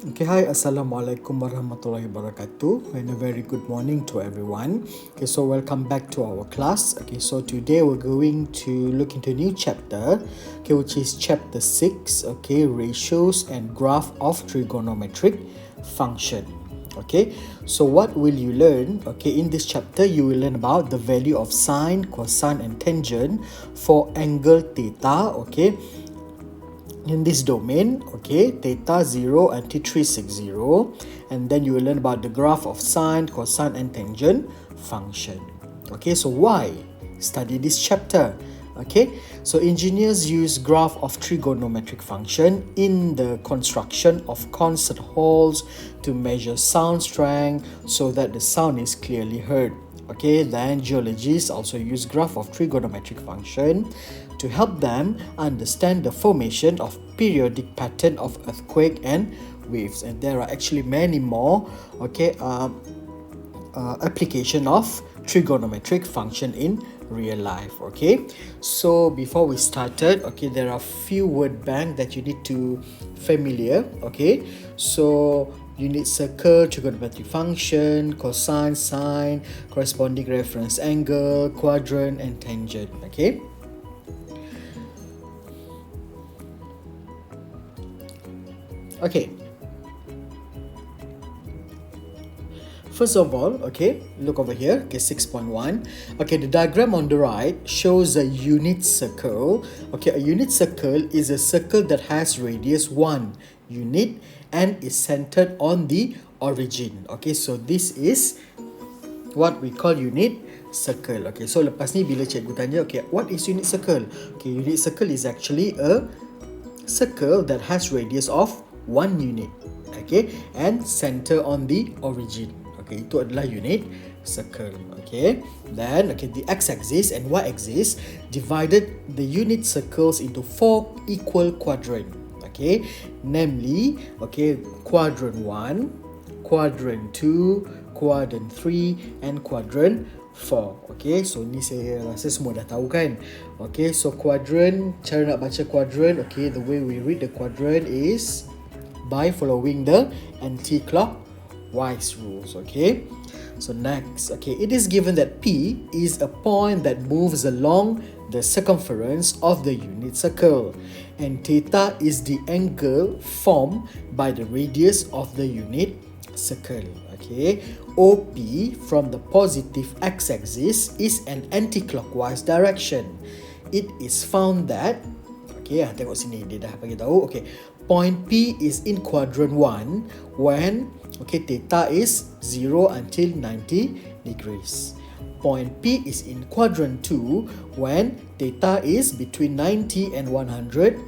Okay, hi, Assalamualaikum warahmatullahi wabarakatuh, and a very good morning to everyone. Okay, so welcome back to our class. Okay, so today we're going to look into a new chapter, okay, which is chapter 6, okay, ratios and graph of trigonometric function. Okay, so what will you learn? Okay, in this chapter you will learn about the value of sine, cosine and tangent for angle theta, okay, in this domain, okay, theta 0 and t360, and then you will learn about the graph of sine, cosine and tangent function. Okay, so why study this chapter? Okay, so engineers use graph of trigonometric function in the construction of concert halls to measure sound strength so that the sound is clearly heard. Okay, then geologists also use graph of trigonometric function to help them understand the formation of periodic pattern of earthquake and waves. And there are actually many more, okay, application of trigonometric function in real life. Okay, so before we started, okay, there are few word bank that you need to familiar. Okay, so you need circle, trigonometric function, cosine, sine, corresponding reference angle, quadrant and tangent. Okay, okay, first of all, okay, look over here, okay, 6.1. Okay, the diagram on the right shows a unit circle. Okay, a unit circle is a circle that has radius 1 unit and is centered on the origin. Okay, so this is what we call unit circle. Okay, so lepas ni bila cikgu tanya, okay, what is unit circle? Okay, unit circle is actually a circle that has radius of 1 unit, okay, and center on the origin. Okay, itu adalah unit circle. Okay, then okay, the x-axis and y-axis divided the unit circles into 4 equal quadrant. Okay, namely, okay, quadrant 1, quadrant 2, quadrant 3 and quadrant 4. Okay, so ni saya rasa semua dah tahu kan. Okay, so quadrant, cara nak baca quadrant, okay, the way we read the quadrant is by following the anti-clockwise rules. Okay, so next, okay, it is given that P is a point that moves along the circumference of the unit circle, and theta is the angle formed by the radius of the unit circle. Okay, OP from the positive x-axis is an anti-clockwise direction. It is found that, okay, tengok sini dia dah bagi tahu. Okay, point P is in quadrant 1 when, okay, theta is 0 until 90 degrees. Point P is in quadrant 2 when theta is between 90 and 180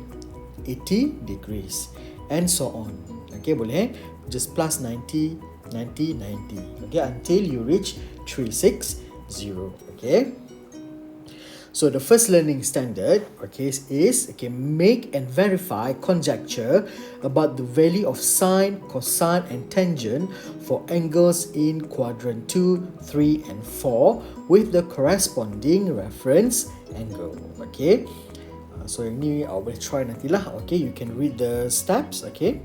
degrees, and so on. Okay, boleh just plus 90, 90, 90. Okay, until you reach 360. Okay, so the first learning standard, okay, is, okay, make and verify conjecture about the value of sine, cosine and tangent for angles in quadrant 2, 3 and 4 with the corresponding reference angle. Okay, so yang ni awak boleh try nantilah. Okay, you can read the steps, okay,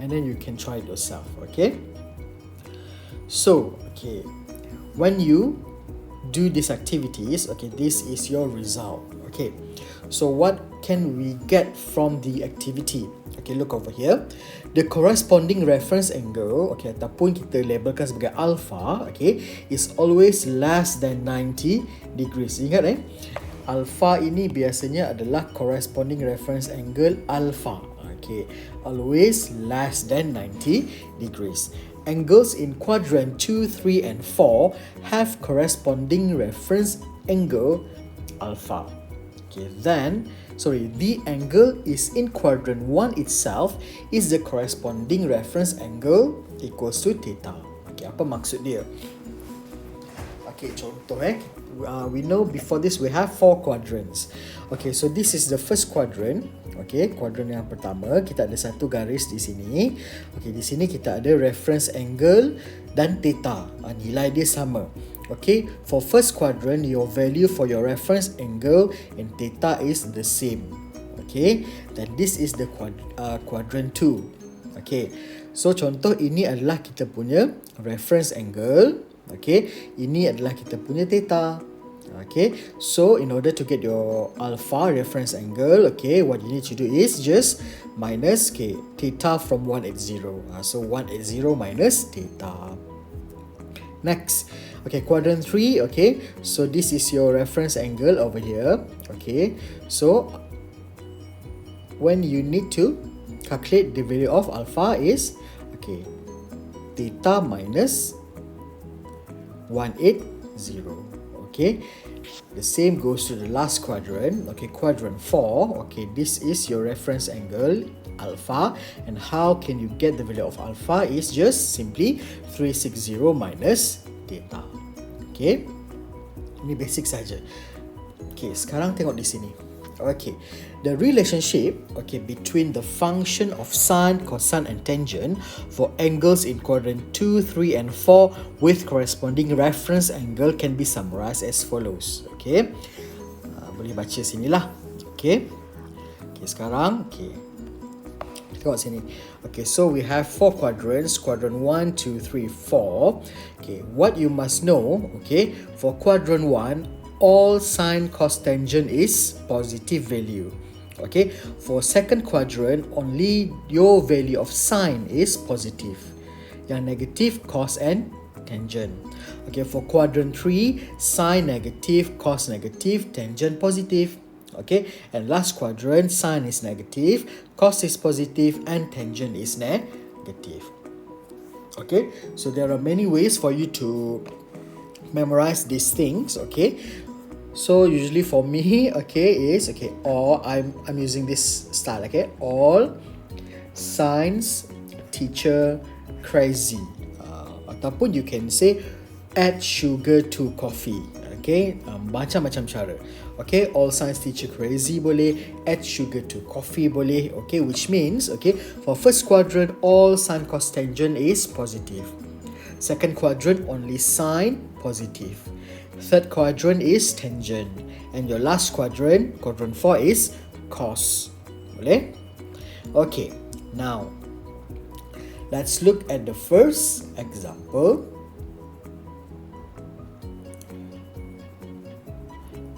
and then you can try it yourself. Okay, so okay, when you do these activities, okay, this is your result. Okay, so what can we get from the activity? Okay, look over here, the corresponding reference angle, okay, ataupun kita labelkan sebagai alpha, okay, is always less than 90 degrees. Ingat alpha ini biasanya adalah corresponding reference angle alpha. Okay, always less than 90 degrees. Angles in quadrant 2, 3 and 4 have corresponding reference angle alpha. Okay, then, the angle is in quadrant 1 itself is the corresponding reference angle equals to theta. Okay, apa maksud dia? Okay, contoh we know before this we have 4 quadrants. Okay, so this is the first quadrant. Okay, quadrant yang pertama, kita ada satu garis di sini. Okay, di sini kita ada reference angle dan theta. Nilai dia sama. Okay, for first quadrant, your value for your reference angle and theta is the same. Okay, then this is the quadrant 2. Okay, so contoh ini adalah kita punya reference angle. Okay, ini adalah kita punya theta. Okay, so in order to get your alpha reference angle, okay, what you need to do is just minus theta from 180. So 180 minus theta. Next, okay, quadrant 3, okay, so this is your reference angle over here. Okay, so when you need to calculate the value of alpha is, okay, theta minus 180. Okay, the same goes to the last quadrant. Okay, quadrant 4. Okay, this is your reference angle alpha, and how can you get the value of alpha is just simply 360 minus theta. Okay, ini basic saja. Okay, sekarang tengok di sini. Okay, the relationship, okay, between the function of sine, cosine and tangent for angles in quadrant 2, 3 and 4 with corresponding reference angle can be summarized as follows. Okay, boleh baca sini lah. Okay, sekarang tengok sini. Okay, so we have 4 quadrants, quadrant 1, 2, 3, 4. Okay, what you must know, okay, for quadrant 1, all sine, cos, tangent is positive value. Okay, for second quadrant, only your value of sine is positive. Yang negative, cos and tangent. Okay, for quadrant 3, sine negative, cos negative, tangent positive. Okay, and last quadrant, sine is negative, cos is positive, and tangent is negative. Okay, so there are many ways for you to memorize these things. Okay, so usually for me, okay, is okay, or I'm using this style. Okay, all science teacher crazy, ataupun you can say add sugar to coffee. Okay, macam-macam cara. Okay, all science teacher crazy boleh, add sugar to coffee boleh. Okay, which means, okay, for first quadrant, all sine, cos, tangent is positive. Second quadrant, only sine, positive. Third quadrant is tangent. And your last quadrant, quadrant 4 is cos. Boleh? Okay, now let's look at the first example.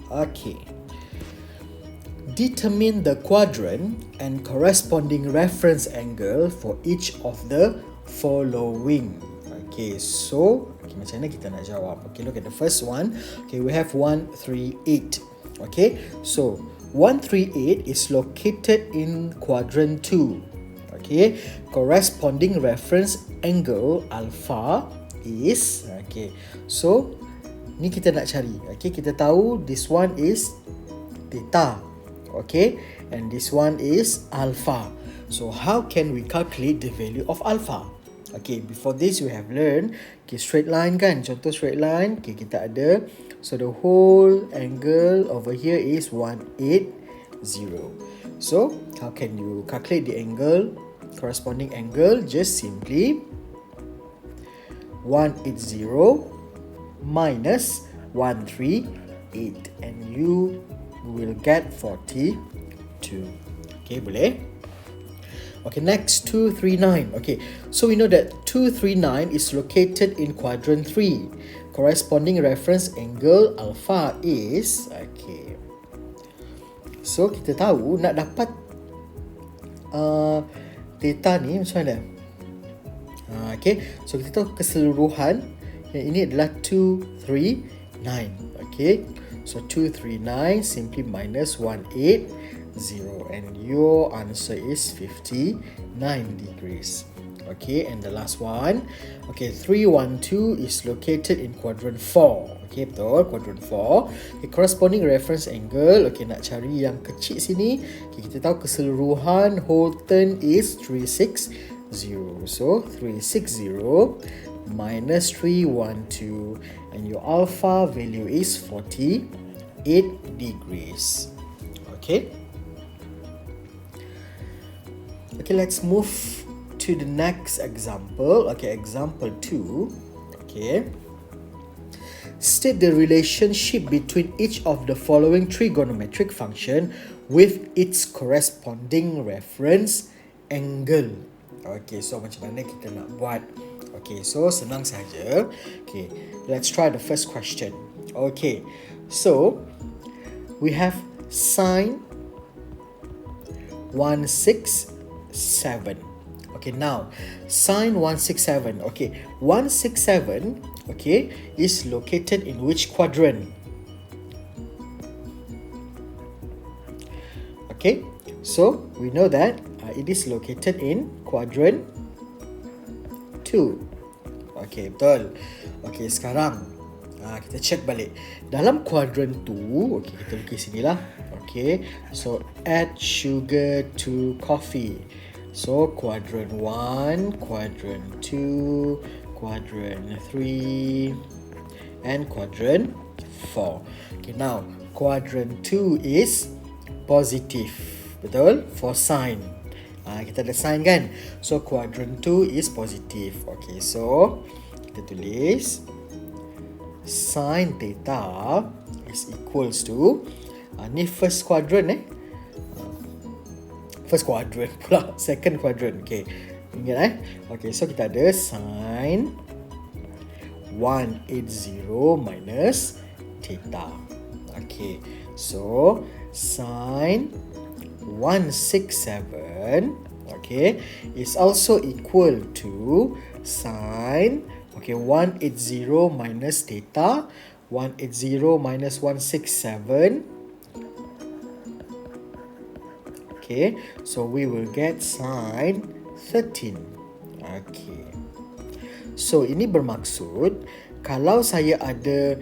Okay, determine the quadrant and corresponding reference angle for each of the following. Okay, so macam mana kita nak jawab? Okay, look at the first one. Okay, we have 1, 3, 8. Okay, so 1, 3, 8 is located in quadrant 2. Okay, corresponding reference angle alpha is, okay, so ni kita nak cari. Okay, kita tahu this one is theta. Okay, and this one is alpha. So how can we calculate the value of alpha? Okay, before this we have learned, okay, straight line kan, contoh straight line. Okay, kita ada, so the whole angle over here is 180. So how can you calculate the angle, corresponding angle? Just simply 180 minus 138 and you will get 42. Okay, boleh? Okay, next 239. Okay, so we know that 239 is located in quadrant 3. Corresponding reference angle alpha is, okay, so kita tahu nak dapat theta ni macam mana? Okay, so kita tahu keseluruhan yang ini adalah 239. Okay, so 239 simply minus 180 and your answer is 59 degrees. Okay, and the last one, okay, 312 is located in quadrant 4. Okay, betul, quadrant 4. Okay, corresponding reference angle, okay, nak cari yang kecil sini. Okay, kita tahu keseluruhan whole turn is 360. So 360 minus 312 and your alpha value is 48 degrees. Okay, let's move to the next example. Okay, example 2. Okay, state the relationship between each of the following trigonometric function with its corresponding reference angle. Okay, so macam mana kita nak buat? Okay, so senang saja. Okay, let's try the first question. Okay, so we have sine 167. Okay, now sine 167. Okay, 167, okay, is located in which quadrant? Okay, so we know that it is located in quadrant 2. Okay, betul. Okay, sekarang kita check balik. Dalam quadrant 2, okay, kita lukis sini lah. Okay, so add sugar to coffee. So quadrant 1, quadrant 2, quadrant 3, and quadrant 4. Okay, now quadrant 2 is positive. Betul? For sine. Kita ada sine kan? So quadrant 2 is positive. Okay, so kita tulis sine theta is equals to ni first quadrant first quadrant pula, second quadrant. Okay, ingat okay, so kita ada sine 180 minus theta. Okay, so sine 167, okay, is also equal to sine, okay, 180 minus theta. 180 minus 167. Okay, so we will get sine 13. Okay, so ini bermaksud kalau saya ada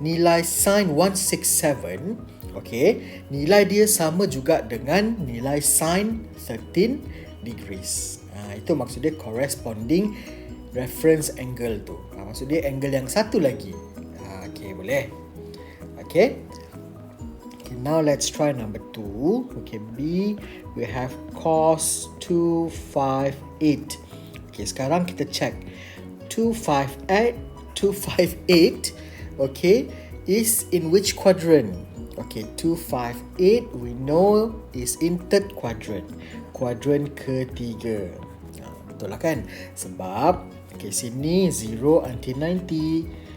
nilai sine 167, okay, nilai dia sama juga dengan nilai sine 13 degrees. Itu maksud dia corresponding reference angle tu. Maksud dia angle yang satu lagi. Okay, boleh. Okay. Okay, now let's try number 2. Okay, B, we have cos 258. Okay, sekarang kita check. 258, okay, is in which quadrant? Okay, 258 we know is in third quadrant. Quadrant ketiga. Betul lah kan? Sebab okay, sini 0 until 90.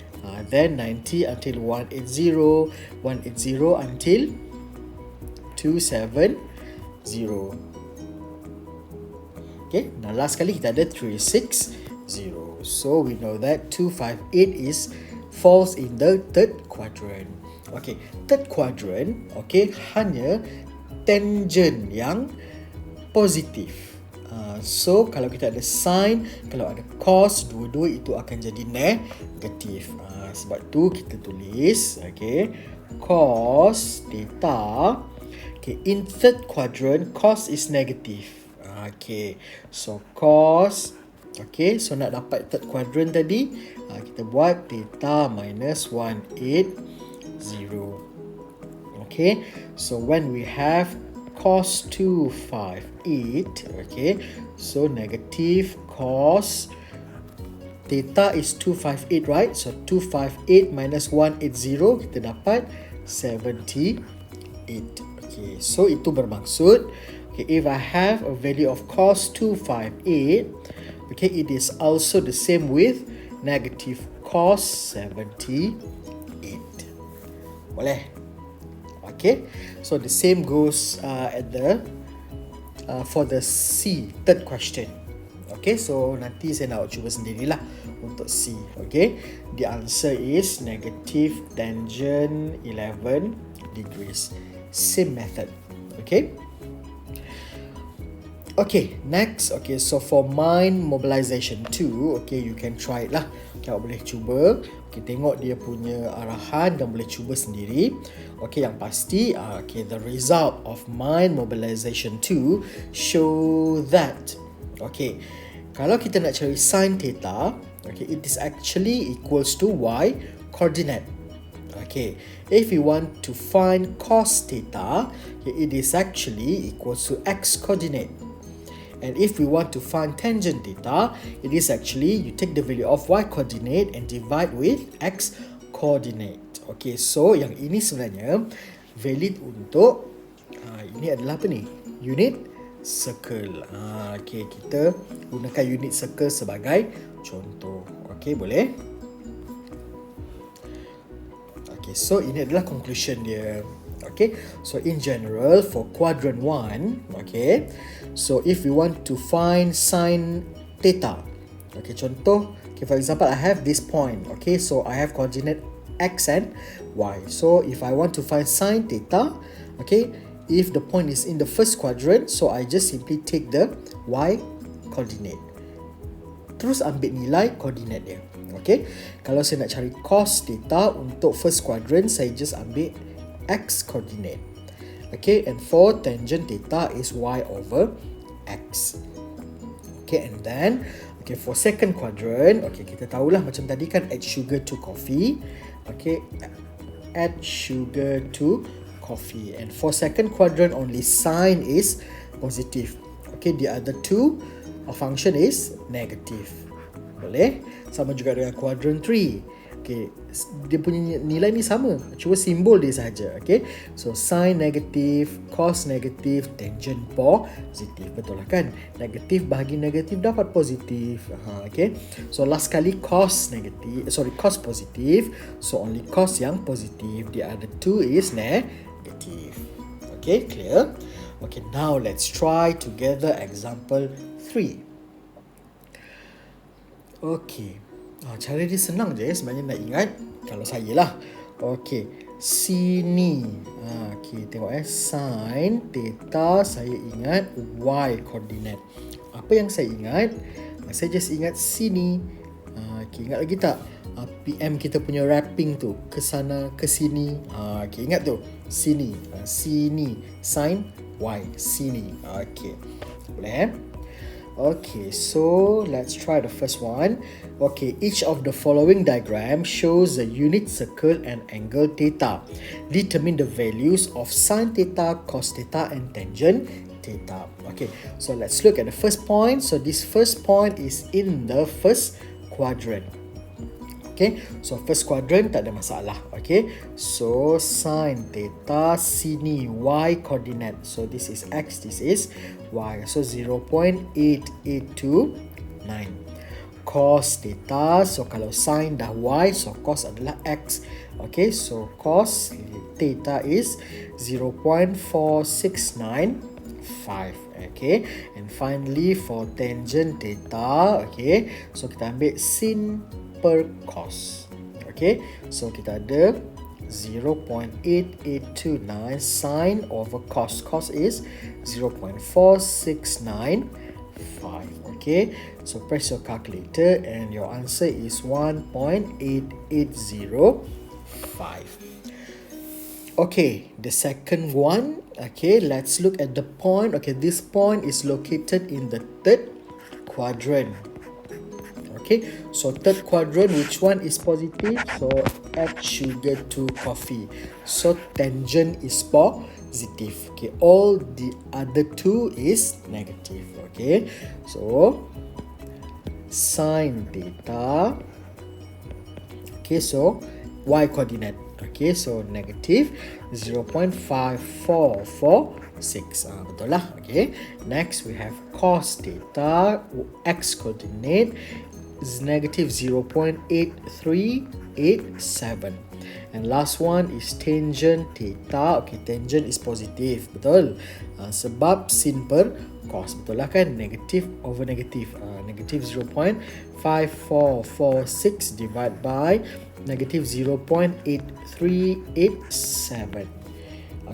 Then 90 until 180, 180 until 270. Okay, now last kali kita ada 360. So we know that 258 falls in the third quadrant. Okay, third quadrant, okay, hanya tangent yang positif. So kalau kita ada sine, kalau ada cos, dua-dua itu akan jadi negatif. Sebab tu kita tulis, okay, cos theta. Okay, in third quadrant, cos is negative. Okay, so cos, okay, so nak dapat third quadrant tadi, kita buat theta minus 180. Okay, so when we have cos 258, okay, so negative cos theta is 258, right? So 258 minus 180, kita dapat 78. Okay, so itu bermaksud, okay, if I have a value of cos 258, okay, it is also the same with negative cos 78. Boleh? Okay, so the same goes at the for the C, third question. Okay, so nanti saya nak cuba sendirilah untuk C. Okay, the answer is negative tangent 11 degrees. Same method. Okay. Okay, next. Okay, so for mind mobilization 2, okay, you can try it lah. Okay, boleh cuba. Okay, tengok dia punya arahan dan boleh cuba sendiri. Okay, yang pasti, okay, the result of mind mobilization 2 show that, okay, kalau kita nak cari sin theta, okay, it is actually equals to y coordinate. Okay, if we want to find cos theta, okay, it is actually equals to x coordinate. And if we want to find tangent theta, it is actually you take the value of y coordinate and divide with x coordinate. Okay, so yang ini sebenarnya valid untuk ini adalah apa ni? Unit circle. Okay, kita gunakan unit circle sebagai contoh. Okay, boleh? Okay, so ini adalah conclusion dia. Okay, so in general for quadrant 1, okay, so if we want to find sine theta, okay, contoh, okay, for example, I have this point, okay, so I have coordinate x and y. So if I want to find sine theta, okay, if the point is in the first quadrant, so I just simply take the y coordinate, terus ambil nilai koordinat dia. Okay, kalau saya nak cari cos theta untuk first quadrant, saya just ambil x coordinate. Okay, and for tangent theta is y over x. Okay, and then okay, for second quadrant, okay, kita tahulah macam tadi kan, add sugar to coffee. Okay, add sugar to coffee. And for second quadrant, only sign is positive. Okay, the other two function is negative. Boleh? Sama juga dengan quadrant 3. Okay, dia punya nilai ni sama, cuma simbol dia saja. Okay, so sine negatif, cos negatif, tangent positif. Betul lah kan? Negatif bahagi negatif dapat positif. Okay, so last kali cos negatif, cos positif, so only cos yang positif. The other two is negative. Okay, clear? Okay, now let's try together example 3. Okay, cara dia senang je sebenarnya nak ingat. Kalau saya lah, okay, sini, okay, tengok sin theta, saya ingat y coordinate. Apa yang saya ingat? Saya just ingat sini. Okay, ingat lagi tak? PM kita punya wrapping tu, ke sana, ke sini. Okay, ingat tu, sini, sini, sin y, sini. Okay, boleh? Okay, so let's try the first one. Okay, each of the following diagram shows a unit circle and angle theta. Determine the values of sine theta, cos theta and tangent theta. Okay, so let's look at the first point. So this first point is in the first quadrant. Okay, so first quadrant tak ada masalah. Okay, so sine theta, sini y coordinate. So this is x, this is y. So 0.8829. Cos theta, so kalau sine dah y, so cos adalah x. Okay, so cos theta is 0.4695. Okay, and finally for tangent theta, okay, so kita ambil sin per cos. Okay, so kita ada 0.8829 sine over cos. Cos is 0.4695. Okay, so press your calculator and your answer is 1.8805. Okay, the second one. Okay, let's look at the point. Okay, this point is located in the third quadrant. Okay, so third quadrant, which one is positive? So add sugar to coffee. So tangent is positive. Okay, all the other two is negative. Okay, so sine theta. Okay, so y coordinate. Okay, so negative 0.5446. Betul lah. Okay, next we have cos theta, x coordinate is negative 0.8387. And last one is tangent theta. Okay, tangent is positive. Betul. Sebab sin per cos. Betul lah kan? Negative over negative. Negative 0.5446 divided by negative 0.8387.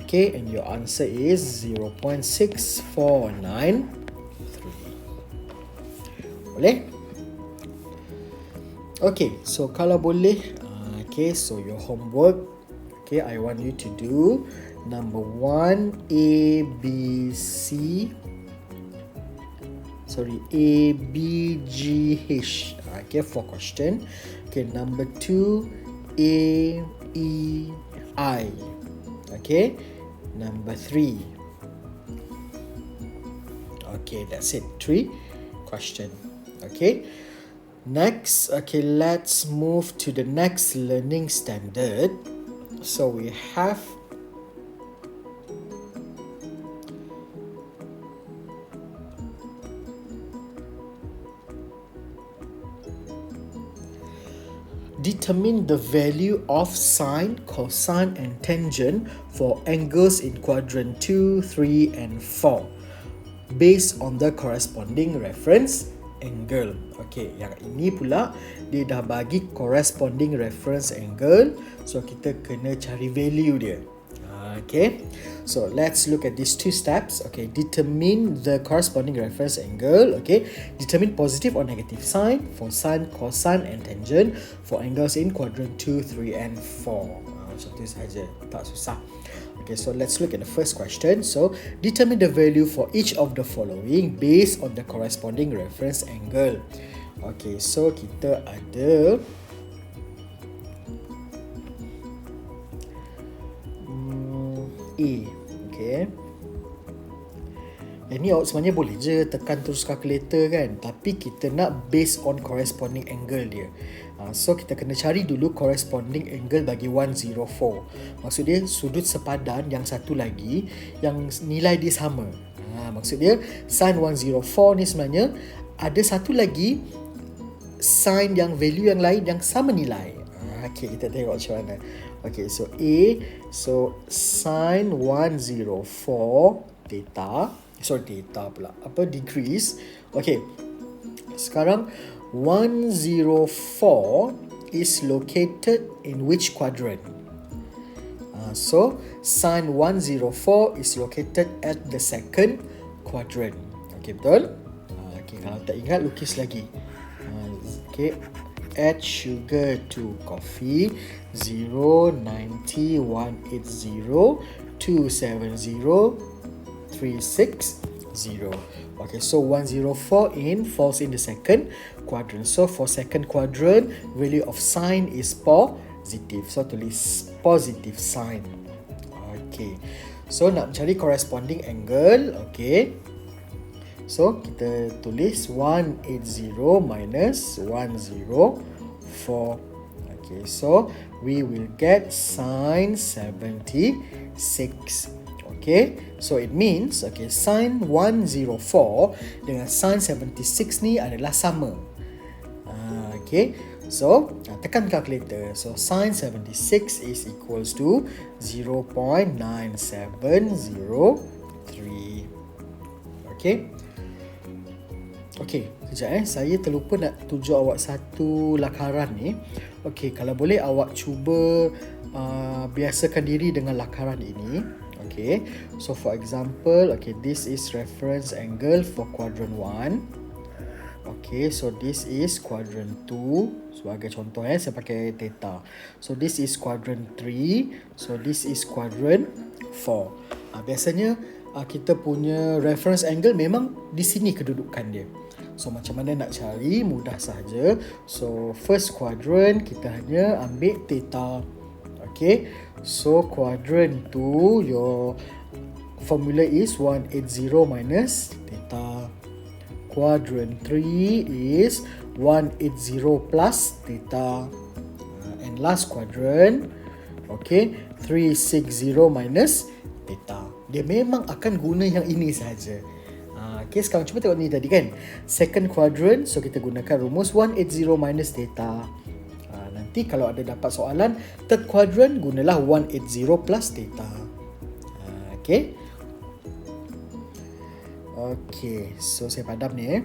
Okay, and your answer is 0.6493. Boleh? Okay, so kalau boleh, okay, so your homework, okay, I want you to do number 1, A, B, C, A, B, G, H. Okay, 4 question. Okay, number 2, A, E, I. Okay, number 3. Okay, that's it. 3 question. Okay. Next, okay, let's move to the next learning standard. So we have Determine the value of sine, cosine and tangent for angles in quadrant 2, 3 and 4 based on the corresponding reference angle. Okay, yang ini pula dia dah bagi corresponding reference angle, so kita kena cari value dia. Okay, so let's look at these two steps. Okay, determine the corresponding reference angle. Okay, determine positive or negative sine for sine, cosine and tangent for angles in quadrant 2, 3 and 4. Macam tu saja, tak susah. Okay, so let's look at the first question. So, determine the value for each of the following based on the corresponding reference angle. Okay, so kita ada A. Okay. Yang ni awak sebenarnya boleh je tekan terus calculator kan, tapi kita nak based on corresponding angle dia. So kita kena cari dulu corresponding angle bagi 104. Maksud dia sudut sepadan yang satu lagi yang nilai dia sama. Maksud dia sin 104 ni sebenarnya ada satu lagi sin yang value yang lain yang sama nilai. Okay, kita tengok macam mana. Okay, so A, so sin 104 theta, degrees. Okay, sekarang 104 is located in which quadrant? So sin 104 is located at the second quadrant. Okay, betul? Okay, kalau tak ingat lukis lagi. Okay, add sugar to coffee 090 180 270 360. Okay, so 104 falls in the second quadrant. So for second quadrant, value of sine is positive. So tulis positive sine. Okay, so nak cari corresponding angle. Okay, so kita tulis 180 minus 104. Okay, so we will get sine 76. Okay, so it means okay, sine 104 dengan sine 76 ni adalah sama. Okay, so tekan calculator. So sine 76 is equals to 0.9703. Okay. Okay, kejap saya terlupa nak tunjuk awak satu lakaran ni. Okay, kalau boleh awak cuba biasakan diri dengan lakaran ini. Okay, so for example, okay, this is reference angle for quadrant 1. Okay, so this is quadrant 2. Sebagai contoh saya pakai theta. So this is quadrant 3. So this is quadrant 4. Biasanya kita punya reference angle memang di sini kedudukan dia. So macam mana nak cari? Mudah saja. So first quadrant kita hanya ambil theta. Okay, so quadrant 2 your formula is 180 minus theta. Quadrant 3 is 180 plus theta. And last quadrant, okay, 360 minus theta. Dia memang akan guna yang ini saja. Okay, sekarang cuba tengok ni tadi kan. Second quadrant, so kita gunakan rumus 180 minus theta. Nanti kalau ada dapat soalan, third quadrant gunalah 180 plus theta. Okay. Okay, so saya padam ni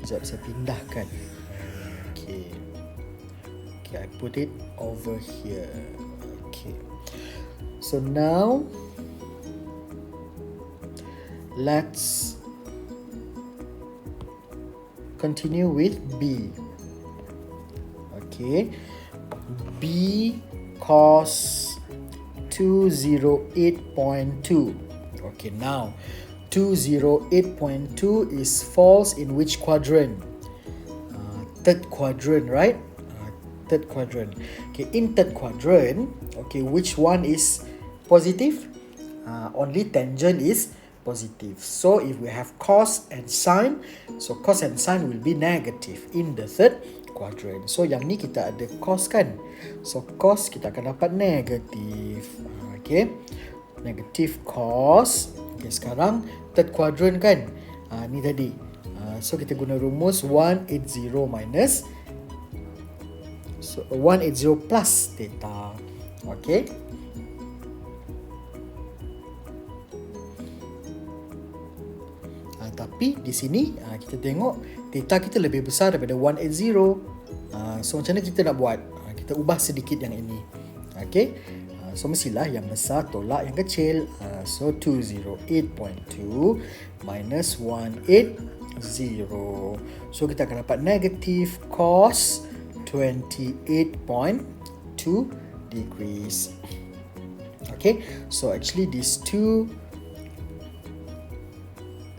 Sekejap saya pindahkan. Okay. Okay, I put it over here. Okay. So now let's continue with B. Okay, B cos 208.2. Okay, now 208.2 is falls in which quadrant? Third quadrant, right? Third quadrant. Okay, in third quadrant, okay, which one is positive? Only tangent is positive. So if we have cos and sine, so cos and sine will be negative in the third quadrant. So yang ni kita ada cos kan, so cos kita akan dapat negatif. Okay, negatif cos. Okay, sekarang third quadrant kan, ni tadi, so kita guna rumus 180 minus So 180 plus theta. Okay. Tapi di sini kita tengok theta kita lebih besar daripada 180. So macam mana kita nak buat? Kita ubah sedikit yang ini. Okay. So mestilah yang besar tolak yang kecil. So 208.2 minus 180. So kita akan dapat negative cos 28.2 degrees. Okay. So actually these two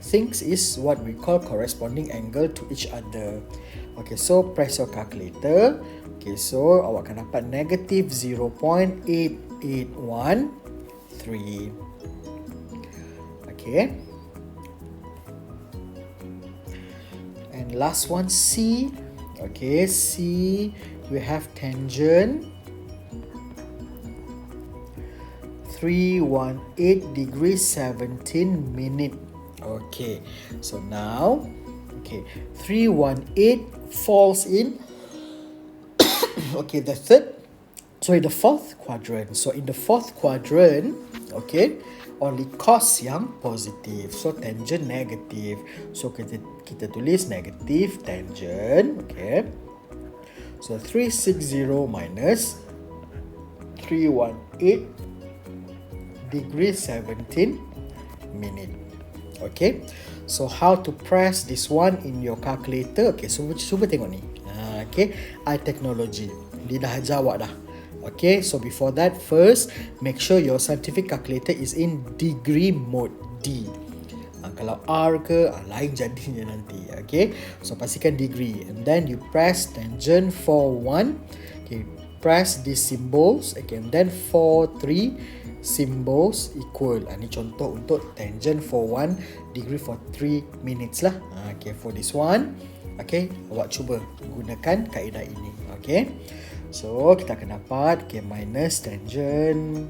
things is what we call corresponding angle to each other. Okay, so press your calculator. Okay, so awak akan dapat negative 0.8813. Okay. And last one, C. Okay, C, we have tangent 318 degrees 17 minute. Okay, so now, okay, 318 falls in, okay, the fourth quadrant. So in the fourth quadrant, okay, only cos yang positive. So tangent negative. So kita tulis negative tangent, okay. So 360 minus 318 degrees 17 minute. Okay, so how to press this one in your calculator? Okay, so cuba tengok ni. Okay, iTechnology. Dia dah jawab dah. Okay, so before that, first make sure your scientific calculator is in degree mode D. Kalau R ke, lain jadinya nanti. Okay, so pastikan degree. And then you press tangent for 1. Okay, press these symbols. Okay, and then for 3 symbols equal. Ini contoh untuk tangent for 1 degree for 3 minutes lah. Okay, for this one, okay, awak cuba gunakan kaedah ini. Okay, so kita akan dapat, okay, minus tangent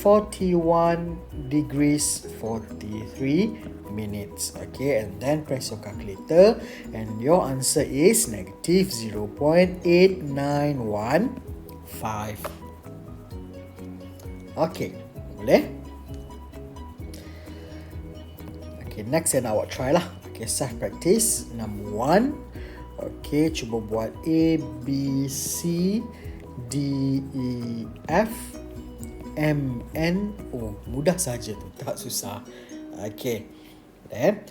41 degrees 43 minutes. Okay, and then press your calculator and your answer is negative 0.8915. Okay, boleh? Okay, next and awak try lah. Okay, self practice number 1. Okay, cuba buat A, B, C, D, E, F, M, N, O. Mudah saja tu, tak susah. Okay, then